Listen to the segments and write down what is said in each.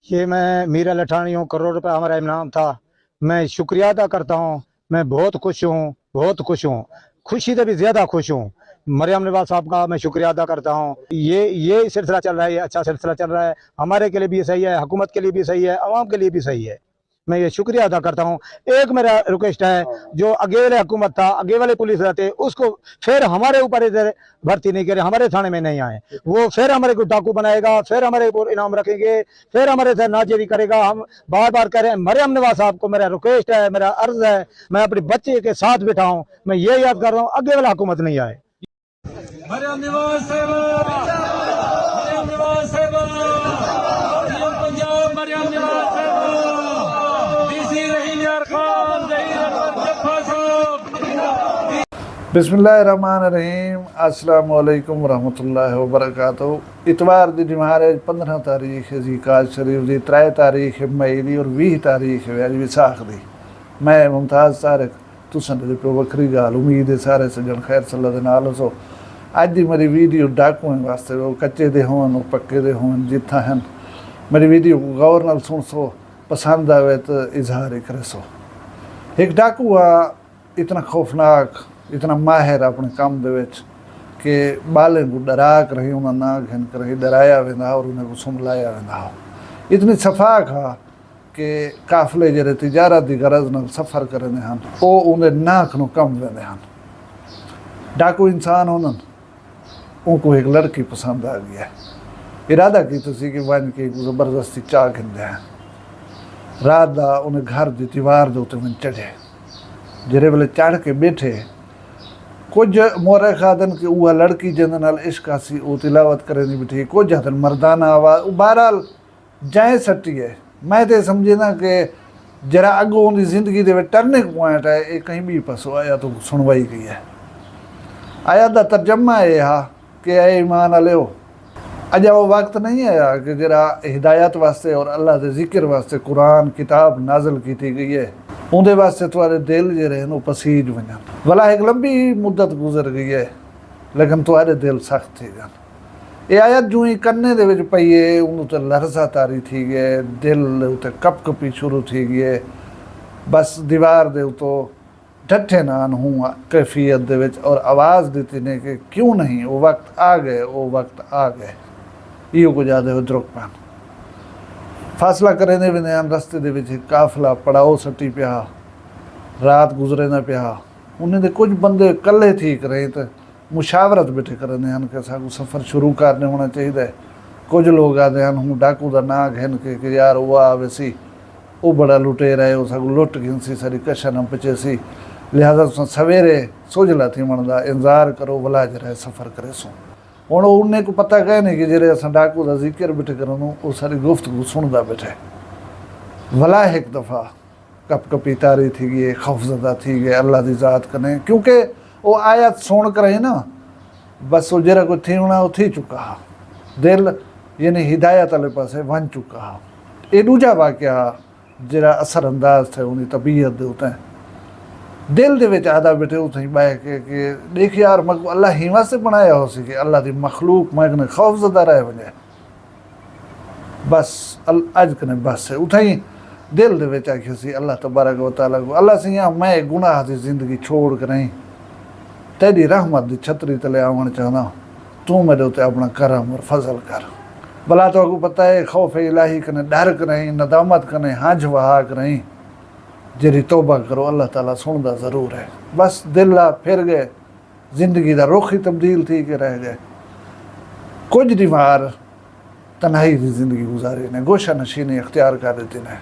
ये मैं मीरा लठानी हूँ। करोड़ रुपए हमारा इनाम था। मैं शुक्रिया अदा करता हूँ। मैं बहुत खुश हूँ, बहुत खुश हूँ। खुशी से भी ज्यादा खुश हूँ। मरियम नवाज साहब का मैं शुक्रिया अदा करता हूँ। ये सिलसिला चल रहा है, ये अच्छा सिलसिला चल रहा है। हमारे के लिए भी सही है, हुकूमत के लिए भी सही है, अवाम के लिए भी सही है। मैं ये शुक्रिया अदा करता हूँ। एक मेरा रिक्वेस्ट है, जो आगे वाले हुकूमत था, आगे वाले पुलिस रहते, उसको फिर हमारे ऊपर इधर भर्ती नहीं करे, हमारे थाने में नहीं आए। वो फिर हमारे को डाकू बनाएगा, फिर हमारे ऊपर इनाम रखेंगे, फिर हमारे से नाजेरी करेगा। हम बार बार कह रहे हैं, मरियम नवाज साहब को मेरा रिक्वेस्ट है, मेरा अर्ज है, मैं अपने बच्चे के साथ बैठा हूँ। मैं ये याद कर रहा हूँ, आगे वाला हुकूमत नहीं आए। मरियम नवाज साहिबा, मरियम नवाज साहिबा, सीएम पंजाब मरियम नवाज साहिबा, डीसी रहीम यार खान, जहीर अकबर जफ्फा साहब। बिस्मिल्लाहिर्रहमानिर्रहीम। अस्सलाम वालेकुम रहमतुल्लाहि व बरकातहू। इतवार दी महाराज 15 तारीख जी काज शरीफ दी, 3 तारीख मई दी और 20 तारीख अज विसाख दी। मैं मुमताज़ तारक तुसन दे पे वक्री गाल उम्मीद है सारे सजन खैर सल्ला दे नाल हो। अज दी मेरी वीडियो डाकुएं वास्ते, वो कच्चे दे होन पक्के दे होन जिथा हैं, मेरी वीडियो को गौर नाल सुन सो, पसंद आवे तो इजहार करे सो। एक डाकू आ इतना खौफनाक, इतना माहिर अपने काम दे विच कि बालें को डरा कर ही उन्हें ना घन कर ही डराया वेंदा और उन्हें को सुमलाया वेंदा हो। इतनी सफाक हा कि काफले जरे तिजारत की गरज न सफ़र करते हैं, वो उन्हें नाक नु कम वेंदे हैं। डाकू इंसान होन, उनको एक लड़की पसंद आ गया, इरादा की कि वन के जबरदस्ती चाह गिंदे हैं। रात दा उन्हें घर की दीवार के उत्ते मन चढ़े, जिरे वेले चढ़ के बैठे, कुछ मोरख आदन कि वह लड़की जिंद नाल इश्क आसी वो तिलावत करे नहीं बैठी, कुछ आदन मर्दाना आवाज़ बहरहाल जाए सट्टी है। मैं तो समझे ना कि जरा अगों उनकी जिंदगी के टर्निंग पॉइंट है, ये कहीं भी पसो आया तो सुनवाई गई है। आया का तर्जमा यह हा कि ऐ ईमान वाले हो, अजा वो वक्त नहीं आया कि जरा हिदायत वास्ते और अल्लाह के जिक्र वास्ते कुरान किताब नाजल की गई है, उनके वास्ते तुम्हारे दिल जो रहे पसीज वजन। भला एक लंबी मुद्दत गुजर गई है, लेकिन तुम्हारे दिल सख्त थे गन। ये आयत जूं ही कन्ने दे विच पई है, उन्होंने तो लरजा तारी थी गए, दिल उत्ते कपकपी शुरू थी गई। बस दीवार दे उतो डटे नान हूँ कैफियत दे विच और आवाज़ दी ने कि क्यों नहीं, वो वक्त आ गए, वो वक्त आ गए। इो को ज़्यादा द्रुक पैन फासला करें भी रस्ते दे विच काफला पड़ाओ सटी पिया, रात गुजरे ना पिया। उन्हें कुछ बंदे कल्ले ठीक रहे तो मुशावरत बैठे करते हैं कि साकू सफ़र शुरू करने होना चाहिए। कुछ लोग आते हैं हूँ डाकू का ना घिन के यार वो आवे सी, वो बड़ा लुटेरा है, वो साकू लुट घिन सी सारी कशा न पचे सी, लिहाजा सवेरे सोझला थी मनदा इंतजार करो भला जरा सफ़र करे सो। हूँ उन्हें को पता कहे नहीं कि जेरे अस डाकू का जिक्र बैठे कर वो सारी गुफ्तगू सुनता बैठे। भला एक दफ़ा कपकपी तारी थी गई, खौफजदा थी गए अल्लाह की ज़ात कने, क्योंकि वो आयत सुन कर ही ना बस वो जरा को थी होना वो थी चुका हा, दिल यानी हिदायत वाले पास वन चुका हा। ये दूजा वाक्या जरा असर अंदाज थे उनकी तबीयत दे उते दिल दे विच आदा बैठे उते बह के देख यार मग अल्लाह ही वास्ते बनाया हो सी कि अल्लाह की मखलूक मगने खौफजदा रहे वजे, बस अज कने बस है उते ही दिल दे विच आखियो सी अल्लाह तबारक व तआला को, अल्लाह से यहाँ मैं गुनाह की जिंदगी छोड़ कर नहीं तेरी रहमत की छतरी तले आवन चाहना, तू मेरे उत्ते अपना करम और फजल कर। भला तो आपको पता है खौफ इलाही कने डर करें, नदामत करें, हज वहा करें, जेरी तौबा करो अल्लाह ताला सुनदा ज़रूर है। बस दिल आ फिर गए, जिंदगी का रुख ही तब्दील थी के रह गए। कुछ दीवार तन्हाई की जिंदगी गुजारी ने, गोशा नशीनी इख्तियार कर देती ने।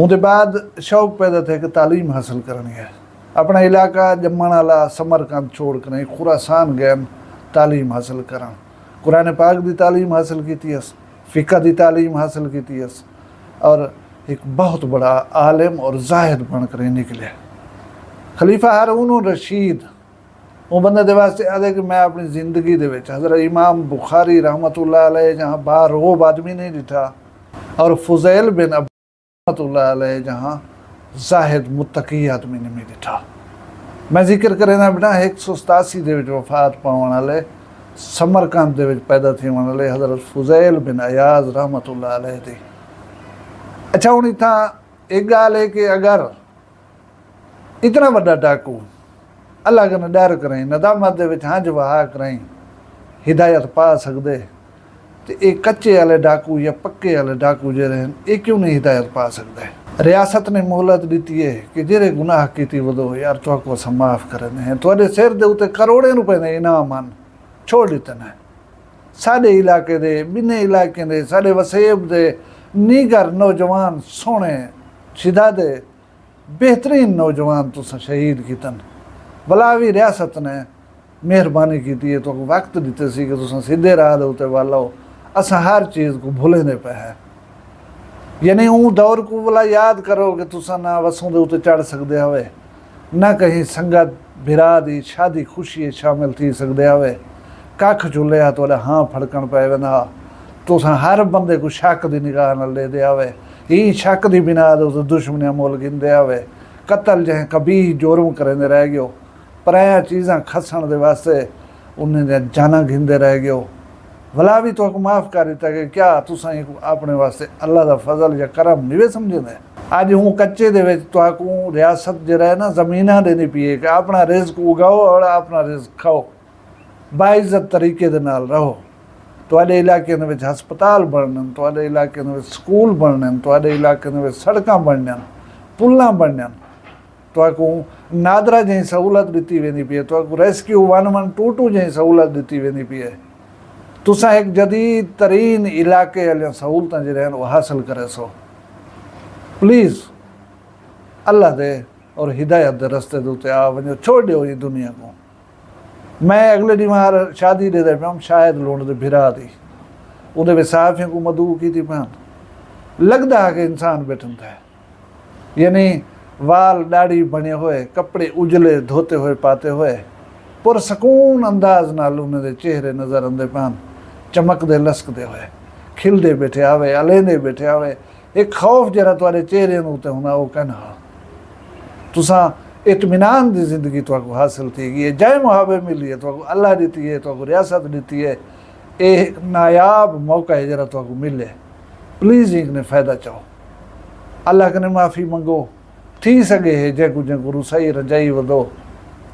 उनके बाद शौक पैदा थे कि तालीम हासिल करनी है। अपना इलाका जम्मन वाला समरकंद छोड़ कर खुरासान गए तालीम हासिल कर, कुरान पाक की तालीम हासिल की, फ़िक़ह की तालीम हासिल की, और एक बहुत बड़ा आलिम और जाहिद बन कर निकले। खलीफा हारून रशीद वो बंदे दे वास्ते आदे कि मैं अपनी ज़िंदगी दे विच हज़रत इमाम बुखारी रहमतुल्लाह अलैह जहाँ बारोब आदमी नहीं दिठा, और फुज़ैल बिन अब्बास रहमतुल्लाह अलैह जहाँ जाहिद मुत्तकी आदमी ने भी दिठा। मैं जिक्र करें बिना 187 दे विच वफात पावन वाले समरकंद दे विच पैदा थी वाले हज़रत फुज़ैल बिन अयाज़ रहमतुल्लाह अलैह दी अच्छा हुण इत्थां एक गाल है कि अगर इतना वड्डा डाकू अल्लाह कन्नै डर करें, नदामत दे विच हंज वहा करें, हिदायत पा सकदे, ते ये कच्चे वाले डाकू या पक्के वाले डाकू जेह्ड़े हैं ये क्यों नहीं हिदायत पा सकते? रियासत ने मोहलत दी है कि जेरे गुनाह कीती वदो यार तुहाको असां माफ़ करने हैं, तुहाडे सिर दे उत्ते करोड़े रुपए दे इनाम आन, छोड़ दिते ने। साडे इलाके दे, बिन्ने इलाके दे, साडे वसेब दे नीगर नौजवान सोहने शिदादे बेहतरीन नौजवान तुसां शहीद कीतन। भला भी रियासत ने मेहरबानी की है, तो वक्त दिते सी कि तुसां सीधे राह दे उत्ते वालो, असां हर चीज़ को भुलेंदे पे है। यानी ऊ दौर को भला याद करो कि तुसां ना वसों दे उत्ते चढ़ सकदे हवे, ना कहीं संगत भिरा दी शादी खुशी शामिल थी सकदे हवे, कख चुलिया तुहाडा हाँ फड़कण पै वेंदा, तुसां हर बंदे को शक दी निगाह नाल लेदे हवे, ही शक दी बिना दे उत्ते दुश्मनियां मुल गिंदे हवे, कतल जह कबीह जुर्म करेंदे रह गयो, पराया चीज़ां खसण दे वास्ते उन्हें दियां जानां गिंदे रह गयो। भला भी तुहाको माफ़ कर दिता कि क्या तुसां अपने वास्ते अल्लाह दा फजल या करम नहीं वे समझदे? अज हूँ कच्चे दे विच तुहाको रियासत जिहड़ा है ना ज़मीनां देनी पई है कि अपना रिज़्क उगाओ और अपना रिज़्क खाओ, बाइज़्ज़त तरीके दे नाल रहो। तुहाडे इलाके दे विच हस्पताल बनन, तुहाडे इलाके दे विच स्कूल बनन, तुहाडे इलाके दे विच सड़कां बनन, पुलां बनन, तुहाको नादरा जी सहूलत दी वेंदी पई है, तुहाको रेस्क्यू 1122 जी सहूलत दी वेंदी पई है। तुसां एक जदीद तरीन इलाके वाली सहूलतां जिहड़ियां वो हासिल करे सो। प्लीज़ अल्लाह दे और हिदायत दे रस्ते दे उत्ते आ वञो, छोड़ दियो ये दुनिया को। मैं अगले ॾींहुं शादी दे पिया शायद लूण दे भिरा दी, उहदे विच सहाफ़ियां को मदू कीती पिया, लगदा है कि इंसान बैठन था, यानी वाल दाढ़ी बने हुए, कपड़े उजले धोते हुए पाते हुए, पुरसकून अंदाज नाल उन्हें चेहरे नज़र आंदे पान, चमकदे लसकदे हुए, खिलदे बैठे आवे, अलेंदे बैठे आवे। एक खौफ जरा तुहाडे चेहरे उत्ते हुंदा वो कहना तुसां इत्मीनान दी जिंदगी तुहाको हासिल थी गई है, जय मुहाबे मिली है, तुहाको अल्लाह दी है, तुहाको रियासत दी है, एक नायाब मौका है जरा तुहाको मिले। प्लीज़ इनने फ़ायदा चाहो, अल्लाह कने माफ़ी मंगो, थी सके है जैको जैको रुसाई रजाई वदो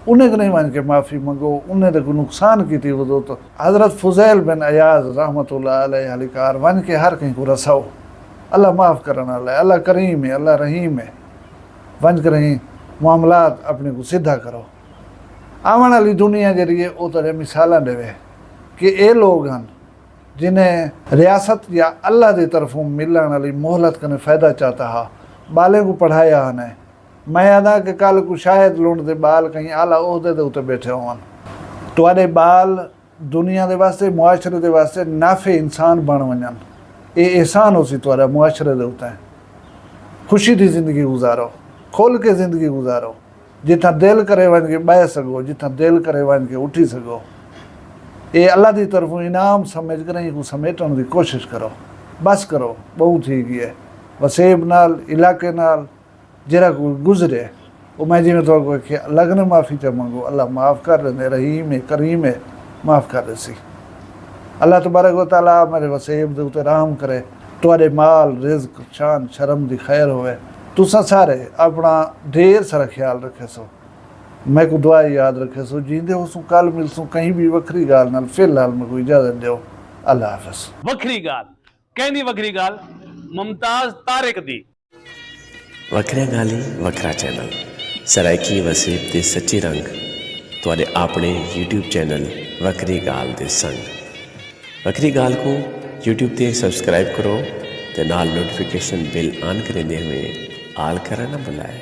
उन्हें नहीं वन के माफ़ी मंगो, उन्हें तो नुकसान की थी वदो। तो हज़रत फ़ुज़ैल बिन अयाज़ रहमतुल्लाह अलैह हलिकार वन के हर कहीं को रसाओ, अल्लाह माफ़ करना वाला है, अल्लाह करीम है, अल्लाह रहीम है। वन करें मामलात अपने को सीधा करो। आवन वाली दुनिया जरिए वो तरह मिसाल देवे कि ये लोग हैं जिन्हें रियासत या अल्लाह की तरफों मिलने वाली मोहलत कने फ़ायदा चाहता हा, बालें को पढ़ाया है। मैं आदा कि कल को शायद लूण दे बाल कहीं आला ओहदे दे उत्ते बैठे होवन, तुहाडे बाल दुनिया दे वास्ते मुआशरे दे वास्ते नाफे इंसान बन वञन, ये एहसान हो सी तुहाडा मुआशरे दे उत्ते। खुशी दी ज़िंदगी गुजारो, खोल के ज़िंदगी गुजारो, जिथा दिल करे वन के बह सको, जिथा दिल करे वन के उठी सको। ये अल्लाह की तरफों इनाम समझ कर ही समेटने की कोशिश करो, बस करो, बहुत ही गई है। वसेब नाल इलाके नाल जरा को गुजरे वो मैं जिमें तो लगने माफ़ी च मंगो, अल्लाह माफ़ कर दे, रहीम है करीम है, माफ़ कर दे सी। अल्लाह तबारक व तआला मेरे वसेब दे उत्ते रहम करे, तुहाडे माल रिज़्क शान शर्म दी खैर होवे। तुसां सारे अपना ढेर सारा ख्याल रखे सो, मैं को दुआ याद रखे सो, जींदे हो सो कल मिल सो कहीं भी वखरी गाल नाल। फिलहाल मैं कोई इजाज़त दो, अल्लाह हाफ़िज़। वखरी गाल कहंदी वखरी गाल मुमताज़ तारिक दी। वखरिया गाली वखरा चैनल सराइकी वसेब दे सच्चे रंग तुहाडे अपने YouTube चैनल वखरी गाल दे संग। वखरी गाल को YouTube ते सब्सक्राइब करो ते नाल नोटिफिकेशन बिल ऑन करेंदे हुए आल करना ना भुलाए।